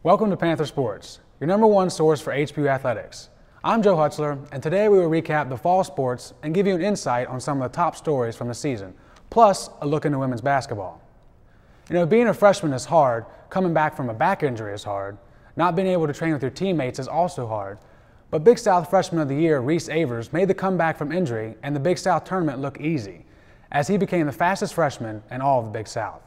Welcome to Panther Sports, your #1 source for HBU athletics. I'm Joe Hutzler, and today we will recap the fall sports and give you an insight on some of the top stories from the season, plus a look into women's basketball. You know, being a freshman is hard, coming back from a back injury is hard, not being able to train with your teammates is also hard, but Big South Freshman of the Year Reese Avers made the comeback from injury and the Big South tournament look easy, as he became the fastest freshman in all of the Big South.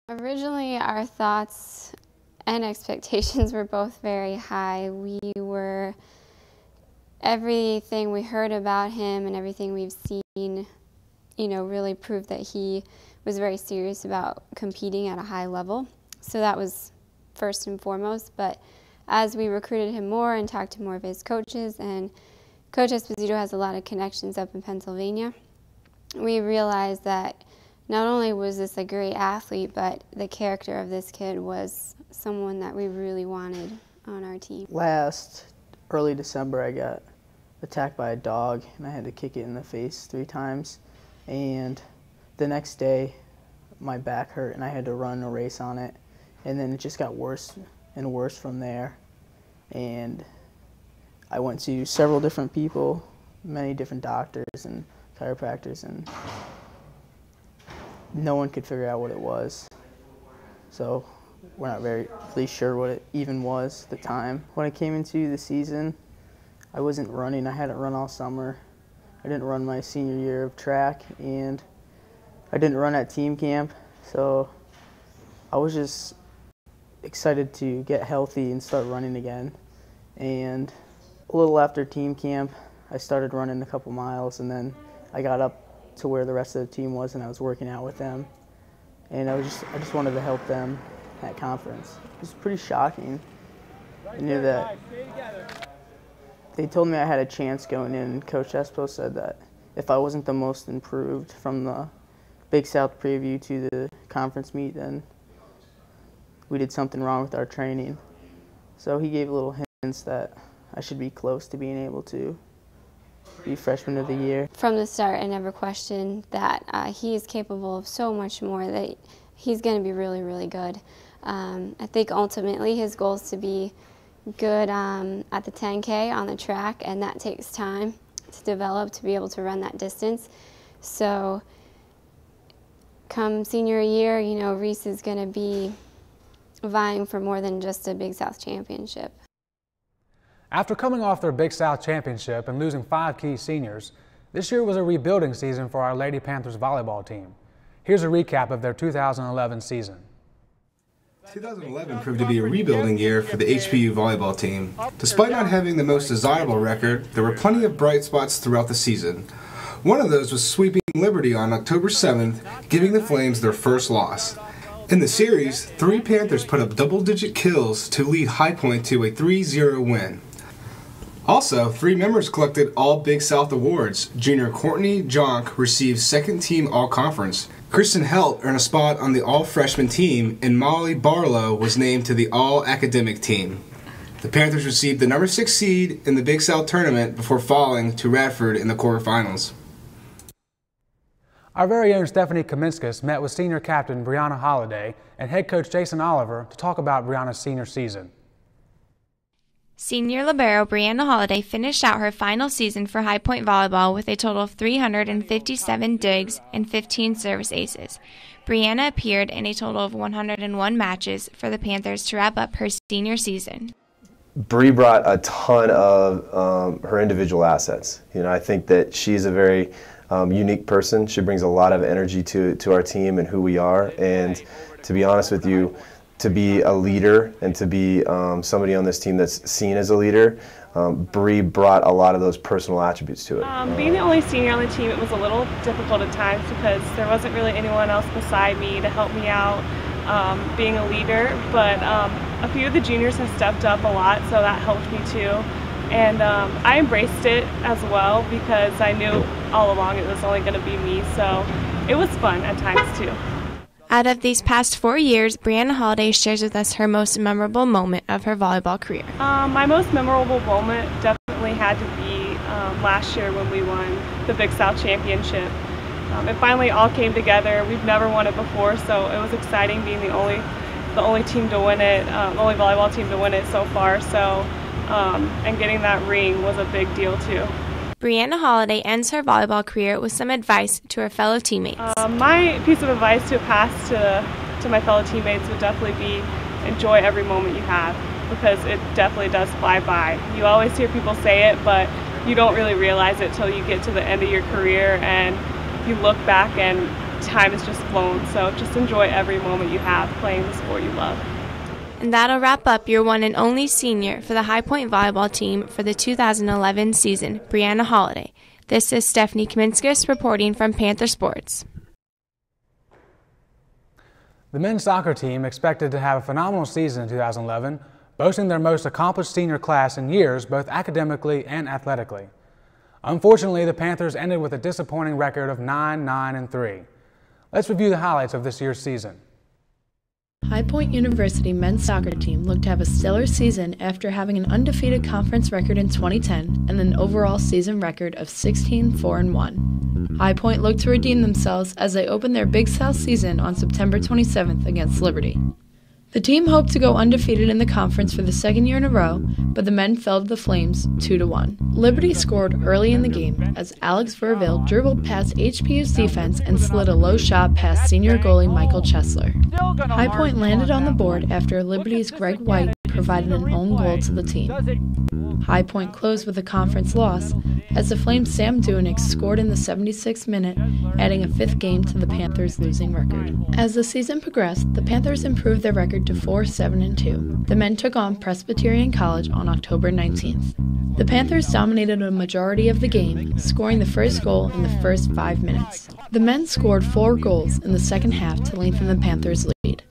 Originally, our thoughts and expectations were both very high. Everything we heard about him and everything we've seen, really proved that he was very serious about competing at a high level. So that was first and foremost. But as we recruited him more and talked to more of his coaches, and Coach Esposito has a lot of connections up in Pennsylvania, we realized that not only was this a great athlete, but the character of this kid was someone that we really wanted on our team. Early December, I got attacked by a dog, and I had to kick it in the face 3 times. And the next day, my back hurt, and I had to run a race on it. And then it just got worse and worse from there. And I went to several different people, many different doctors and chiropractors, and no one could figure out what it was. So we're not really sure what it even was at the time. When I came into the season, I wasn't running. I hadn't run all summer. I didn't run my senior year of track, and I didn't run at team camp. So I was just excited to get healthy and start running again. And a little after team camp, I started running a couple miles, and then I got up to where the rest of the team was, and I was working out with them. And I just wanted to help them at conference. It was pretty shocking. I knew that they told me I had a chance going in, and Coach Espo said that if I wasn't the most improved from the Big South preview to the conference meet, then we did something wrong with our training. So he gave little hints that I should be close to being able to be Freshman of the Year. From the start, I never questioned that he is capable of so much more, that he's going to be really, really good. I think ultimately his goal is to be good at the 10K on the track, and that takes time to develop to be able to run that distance. So come senior year, Reese is going to be vying for more than just a Big South championship. After coming off their Big South championship and losing 5 key seniors, this year was a rebuilding season for our Lady Panthers volleyball team. Here's a recap of their 2011 season. 2011 proved to be a rebuilding year for the HBU volleyball team. Despite not having the most desirable record, there were plenty of bright spots throughout the season. One of those was sweeping Liberty on October 7th, giving the Flames their first loss. In the series, 3 Panthers put up double-digit kills to lead High Point to a 3-0 win. Also, 3 members collected all Big South awards. Junior Courtney Jonk received second team all-conference. Kristen Helt earned a spot on the all-freshman team, and Molly Barlow was named to the all-academic team. The Panthers received the number 6 seed in the Big South tournament before falling to Radford in the quarterfinals. Our very own Stephanie Kaminskis met with senior captain Brianna Holliday and head coach Jason Oliver to talk about Brianna's senior season. Senior libero Brianna Holliday finished out her final season for High Point Volleyball with a total of 357 digs and 15 service aces. Brianna appeared in a total of 101 matches for the Panthers to wrap up her senior season. Bree brought a ton of her individual assets. I think that she's a very unique person. She brings a lot of energy to our team and who we are. And to be honest with you, to be a leader and to be somebody on this team that's seen as a leader, Bree brought a lot of those personal attributes to it. Being the only senior on the team, it was a little difficult at times because there wasn't really anyone else beside me to help me out being a leader. But a few of the juniors have stepped up a lot, so that helped me too. And I embraced it as well because I knew all along it was only going to be me, so it was fun at times too. Out of these past 4 years, Brianna Holliday shares with us her most memorable moment of her volleyball career. My most memorable moment definitely had to be last year when we won the Big South Championship. It finally all came together. We've never won it before, so it was exciting being the only the only team to win it, only volleyball team to win it so far. So, and getting that ring was a big deal too. Brianna Holiday ends her volleyball career with some advice to her fellow teammates. My piece of advice to pass to my fellow teammates would definitely be enjoy every moment you have, because it definitely does fly by. You always hear people say it, but you don't really realize it till you get to the end of your career and you look back and time has just flown. So just enjoy every moment you have playing the sport you love. And that'll wrap up your one and only senior for the High Point volleyball team for the 2011 season, Brianna Holiday. This is Stephanie Kaminskis reporting from Panther Sports. The men's soccer team expected to have a phenomenal season in 2011, boasting their most accomplished senior class in years, both academically and athletically. Unfortunately, the Panthers ended with a disappointing record of 9-9-3. Let's review the highlights of this year's season. High Point University men's soccer team looked to have a stellar season after having an undefeated conference record in 2010 and an overall season record of 16-4-1. High Point looked to redeem themselves as they opened their Big South season on September 27th against Liberty. The team hoped to go undefeated in the conference for the second year in a row, but the men fell to the Flames 2-1. Liberty scored early in the game as Alex Verville dribbled past HPU's defense and slid a low shot past senior goalie Michael Chesler. High Point landed on the board after Liberty's Greg White provided an own goal to the team. High Point closed with a conference loss as the Flames' Sam Duenick scored in the 76th minute, adding a fifth game to the Panthers' losing record. As the season progressed, the Panthers improved their record to 4-7-2. The men took on Presbyterian College on October 19th. The Panthers dominated a majority of the game, scoring the first goal in the first 5 minutes. The men scored 4 goals in the second half to lengthen the Panthers' lead.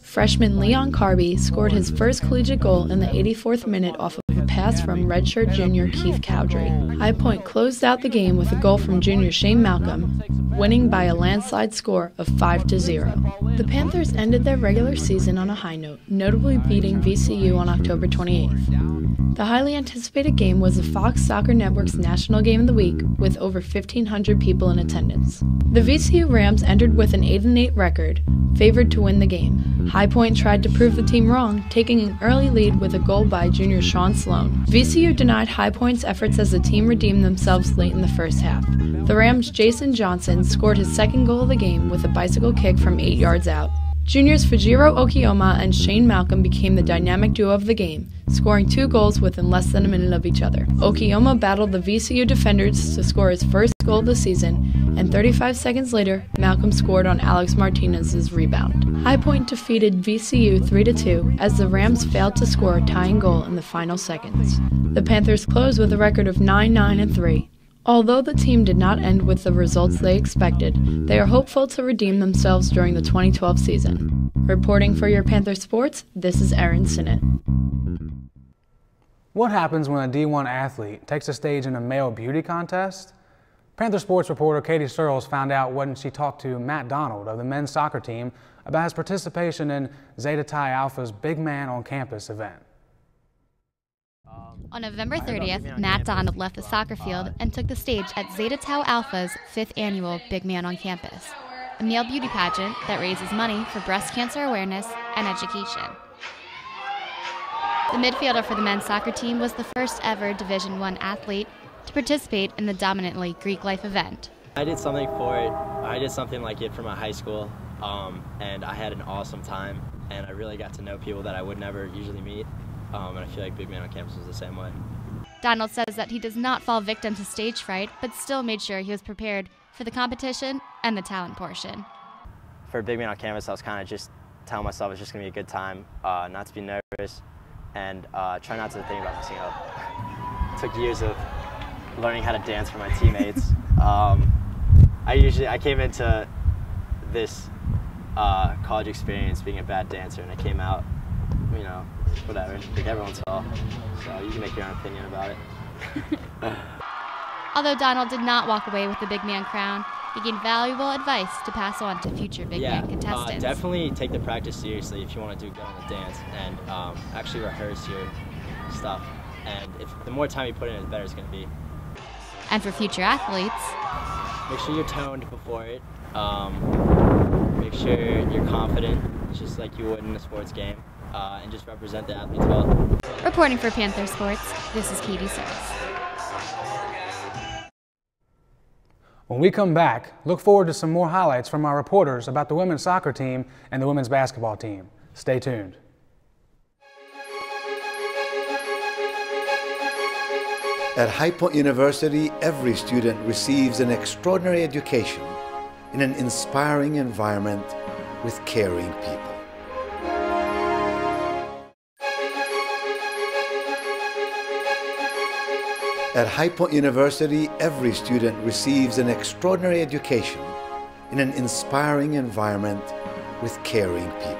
Freshman Leon Carby scored his first collegiate goal in the 84th minute off of a pass from redshirt junior Keith Cowdrey. High Point closed out the game with a goal from junior Shane Malcolm, winning by a landslide score of 5-0. The Panthers ended their regular season on a high note, notably beating VCU on October 28th. The highly anticipated game was the Fox Soccer Network's National Game of the Week, with over 1,500 people in attendance. The VCU Rams entered with an 8-8 record, favored to win the game. High Point tried to prove the team wrong, taking an early lead with a goal by junior Sean Sloan. VCU denied High Point's efforts as the team redeemed themselves late in the first half. The Rams' Jason Johnson scored his second goal of the game with a bicycle kick from 8 yards out. Juniors Fujiro Okiyama and Shane Malcolm became the dynamic duo of the game, scoring 2 goals within less than a minute of each other. Okiyama battled the VCU defenders to score his first goal of the season, and 35 seconds later, Malcolm scored on Alex Martinez's rebound. High Point defeated VCU 3-2 as the Rams failed to score a tying goal in the final seconds. The Panthers closed with a record of 9-9-3. Although the team did not end with the results they expected, they are hopeful to redeem themselves during the 2012 season. Reporting for your Panther Sports, this is Erin Sinnott. What happens when a D1 athlete takes a stage in a male beauty contest? Panther Sports reporter Katie Searles found out when she talked to Matt Donald of the men's soccer team about his participation in Zeta Tau Alpha's Big Man on Campus event. On November 30th, Matt Donald left the soccer field and took the stage at Zeta Tau Alpha's 5th annual Big Man on Campus, a male beauty pageant that raises money for breast cancer awareness and education. The midfielder for the men's soccer team was the first ever Division I athlete to participate in the dominantly Greek life event. I did something for it. I did something like it for my high school, and I had an awesome time, and I really got to know people that I would never usually meet. And I feel like Big Man on Campus was the same way. Donald says that he does not fall victim to stage fright, but still made sure he was prepared for the competition and the talent portion. For Big Man on Campus, I was kind of just telling myself it's just going to be a good time, not to be nervous, and try not to think about messing up. It took years of learning how to dance for my teammates. I came into this college experience being a bad dancer, and I came out, you know, whatever, like everyone saw. So you can make your own opinion about it. Although Donald did not walk away with the Big Man crown, he gained valuable advice to pass on to future Big Man contestants. Definitely take the practice seriously if you want to do good on the dance, and actually rehearse your stuff. And the more time you put in, the better it's going to be. And for future athletes, make sure you're toned before it. Make sure you're confident. just like you would in a sports game, and just represent the athletes well. Reporting for Panther Sports, this is Katie Sirs. When we come back, look forward to some more highlights from our reporters about the women's soccer team and the women's basketball team. Stay tuned. At High Point University, every student receives an extraordinary education in an inspiring environment with caring people. At High Point University, every student receives an extraordinary education in an inspiring environment with caring people.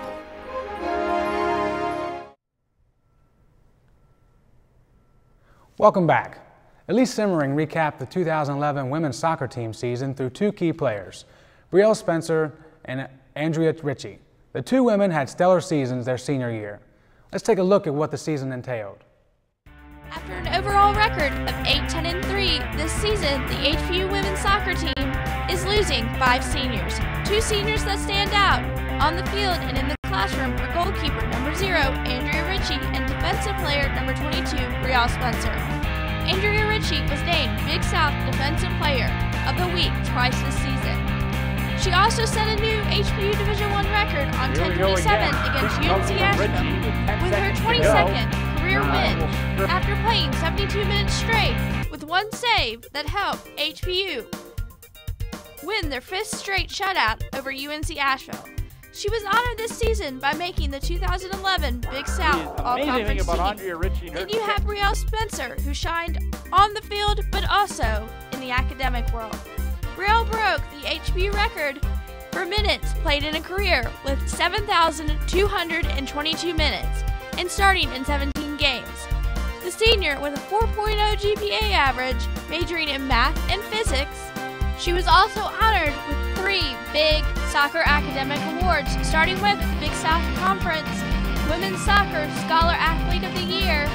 Welcome back. Elise Simmering recapped the 2011 women's soccer team season through two key players, Brielle Spencer and Andrea Ritchie. The two women had stellar seasons their senior year. Let's take a look at what the season entailed. After an overall record of 8-10-3 this season, the HPU women's soccer team is losing 5 seniors. 2 seniors that stand out on the field and in the classroom are goalkeeper number 0, Andrea Ritchie, and defensive player number 22, Brielle Spencer. Andrea Ritchie was named Big South Defensive Player of the Week twice this season. She also set a new HPU Division I record on 10-27 against UNC Asheville with her 22nd career win after playing 72 minutes straight with 1 save that helped HPU win their 5th straight shutout over UNC Asheville. She was honored this season by making the 2011 Big South All-Conference team. Then you have Brielle Spencer, who shined on the field but also in the academic world. Brielle broke the HPU record for minutes played in a career with 7,222 minutes and starting in 17 games. The senior with a 4.0 GPA average, majoring in math and physics. She was also honored with 3 Big Soccer Academic Awards, starting with Big South Conference Women's Soccer Scholar Athlete of the Year.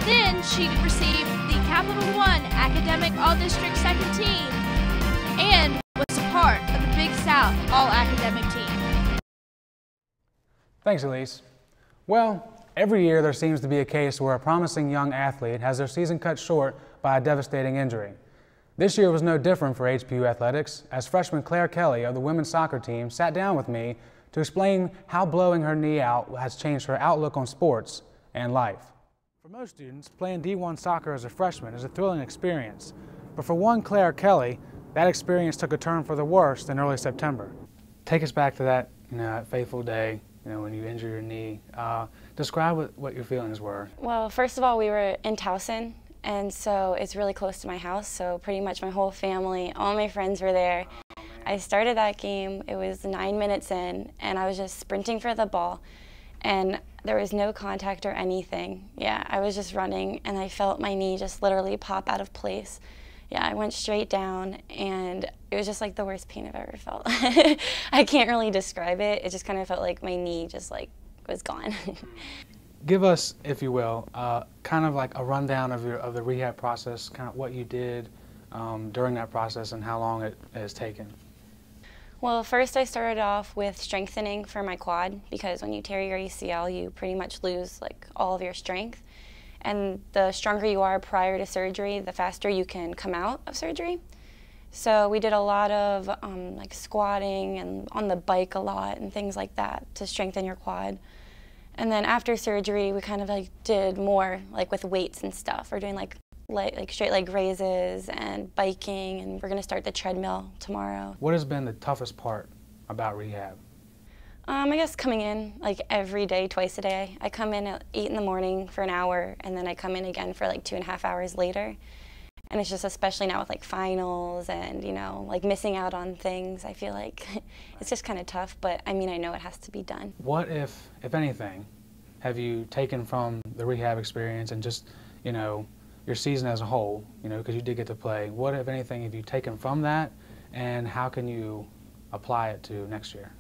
Then she received the Capital One Academic All-District Second Team and was a part of the Big South All-Academic Team. Thanks, Elise. Well, every year there seems to be a case where a promising young athlete has their season cut short by a devastating injury. This year was no different for HPU athletics, as freshman Claire Kelly of the women's soccer team sat down with me to explain how blowing her knee out has changed her outlook on sports and life. For most students, playing D1 soccer as a freshman is a thrilling experience, but for one Claire Kelly, that experience took a turn for the worse in early September. Take us back to that, that fateful day, when you injure your knee. Describe what your feelings were. Well, first of all, we were in Towson, and so it's really close to my house, so pretty much my whole family, all my friends were there. I started that game, it was 9 minutes in, and I was just sprinting for the ball, and there was no contact or anything. Yeah, I was just running, and I felt my knee just literally pop out of place. Yeah, I went straight down, and it was just like the worst pain I've ever felt. I can't really describe it. It just kind of felt like my knee just was gone. Give us, if you will, kind of like a rundown of the rehab process, kind of what you did during that process and how long it has taken. Well, first I started off with strengthening for my quad, because when you tear your ACL, you pretty much lose all of your strength. And the stronger you are prior to surgery, the faster you can come out of surgery. So we did a lot of squatting and on the bike a lot and things like that to strengthen your quad. And then after surgery, we kind of did more with weights and stuff. We're doing straight leg raises and biking, and we're gonna start the treadmill tomorrow. What has been the toughest part about rehab? I guess coming in every day, twice a day. I come in at 8 in the morning for an hour, and then I come in again for 2.5 hours later. And it's just, especially now with finals and missing out on things, I feel like it's just kind of tough, but I mean, I know it has to be done. What if anything, have you taken from the rehab experience and just, your season as a whole, because you did get to play, what if anything have you taken from that, and how can you apply it to next year?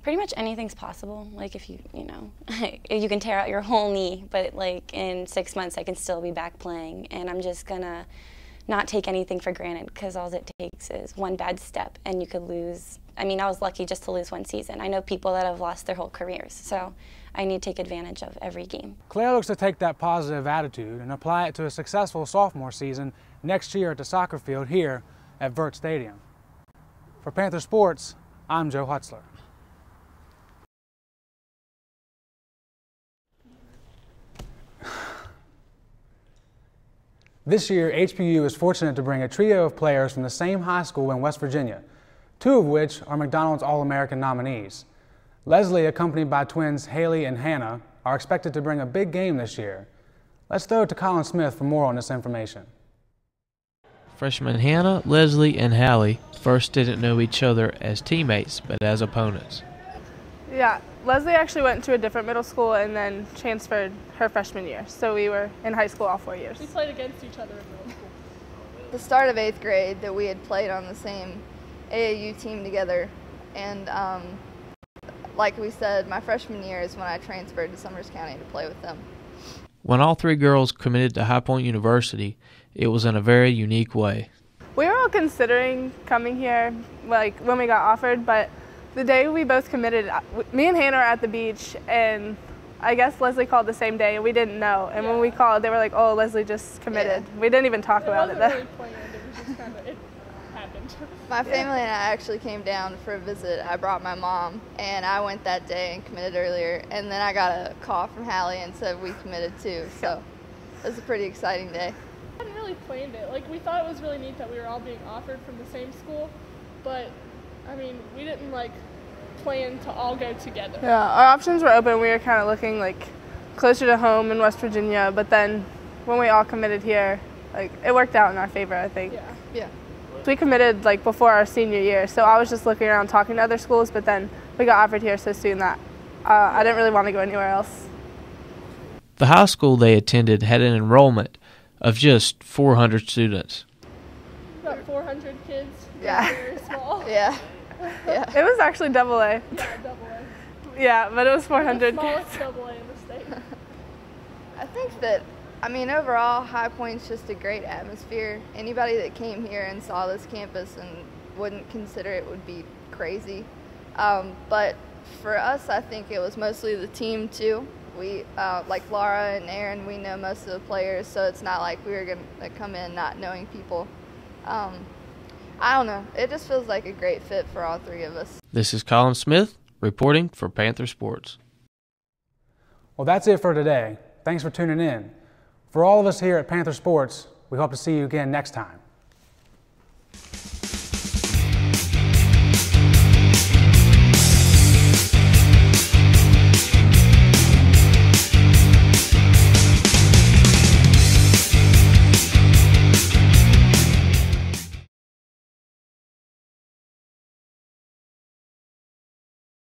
Pretty much anything's possible. If you can tear out your whole knee, but in 6 months I can still be back playing, and I'm just gonna not take anything for granted, because all it takes is one bad step and you could lose. I mean, I was lucky just to lose one season. I know people that have lost their whole careers, so I need to take advantage of every game. Claire looks to take that positive attitude and apply it to a successful sophomore season next year at the soccer field here at Vert Stadium. For Panther Sports, I'm Joe Hutzler. This year, HPU is fortunate to bring a trio of players from the same high school in West Virginia, two of which are McDonald's All-American nominees. Leslie, accompanied by twins Haley and Hannah, are expected to bring a big game this year. Let's throw it to Colin Smith for more on this information. Freshmen Hannah, Leslie, and Hallie first didn't know each other as teammates, but as opponents. Yeah, Leslie actually went to a different middle school and then transferred her freshman year. So we were in high school all 4 years. We played against each other in middle school. The start of 8th grade that we had played on the same AAU team together, and like we said, my freshman year is when I transferred to Summers County to play with them. When all three girls committed to High Point University, it was in a very unique way. We were all considering coming here, like when we got offered, but the day we both committed, me and Hannah are at the beach, and I guess Leslie called the same day, and we didn't know. And when we called, they were like, "Oh, Leslie just committed." Yeah. We didn't even talk about it. Really planned. It was just kind of, it happened. My family and I actually came down for a visit. I brought my mom, and I went that day and committed earlier. And then I got a call from Hallie and said we committed too. So it was a pretty exciting day. I hadn't really planned it. Like, we thought it was really neat that we were all being offered from the same school, but I mean, we didn't like plan to all go together. Yeah, our options were open. We were kind of looking like closer to home in West Virginia, but then when we all committed here, like it worked out in our favor, I think. Yeah. We committed like before our senior year, so I was just looking around talking to other schools, but then we got offered here so soon that I didn't really want to go anywhere else. The high school they attended had an enrollment of just 400 students. About 400 kids. Yeah. Very small. Yeah. Yeah. It was actually double A. Yeah, double A. Yeah, but it was 400 The smallest kids. Double A in the state. I think that, I mean, overall, High Point's just a great atmosphere. Anybody that came here and saw this campus and wouldn't consider it would be crazy. But for us, I think it was mostly the team, too. We, like Laura and Aaron, we know most of the players, so it's not like we were going to come in not knowing people. I don't know. It just feels like a great fit for all three of us. This is Colin Smith reporting for Panther Sports. Well, that's it for today. Thanks for tuning in. For all of us here at Panther Sports, we hope to see you again next time.